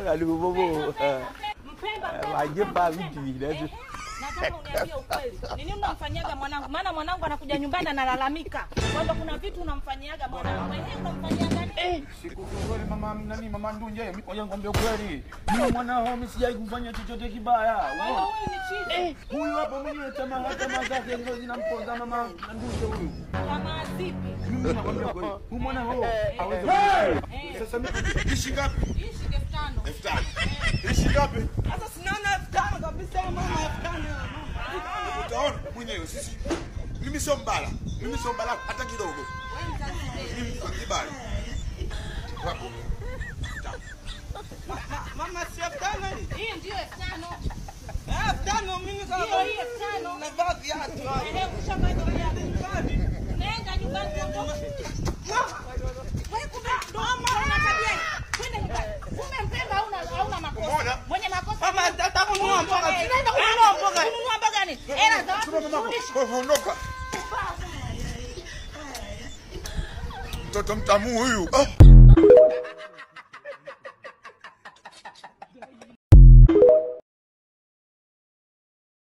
Aduh bobo. Wajeba vipi ndio. Nataka uniambie ukweli. Nini unamfanyaga mwanangu? Maana mwanangu anakuja nyumbani analalamika kwamba kuna vitu unamfanyaga mwanangu. Wewe unamfanyaga nini? Sikukuzuri mama nani mama Ndunje, mimi ngoja nikwambie ukweli. Mimi mwanao mimi sijai kumfanya chochote kibaya. Wewe ni chizi. Huyu hapo mwenyewe tamaa zake ndio zinamponza mama Ndunje huyu. Tamaa zipi? Mimi nakwambia kweli. Huyu mwanao hawezi. Sasa mimi ishi ngapi? Ishi 5,000. 5,000. Ishi ngapi? Sasa sinaona 5,000 kabisa mama 5,000. Utaona mwenyewe sisi. Mimi sio mbala. Mimi sio mbala hata kidogo. Mimi kibali. Wapo. Mama sio 5,000 hii. Hii ndio 5,000. 5,000 mimi kama Hiyo 5,000. na baadhi ya watu. Ushamaliza viatu. Nenda nyumbani ondoka. Wewe kumbe mama una tabia. Twende nyumbani. Kumbe Mpemba hauna makosa. Mwenye makosa. Mama nataka kununua mboga. Nenda kununua mboga. Kununua mboga nini? Hela za watu. Ondoka. Mtoto mtamu huyu.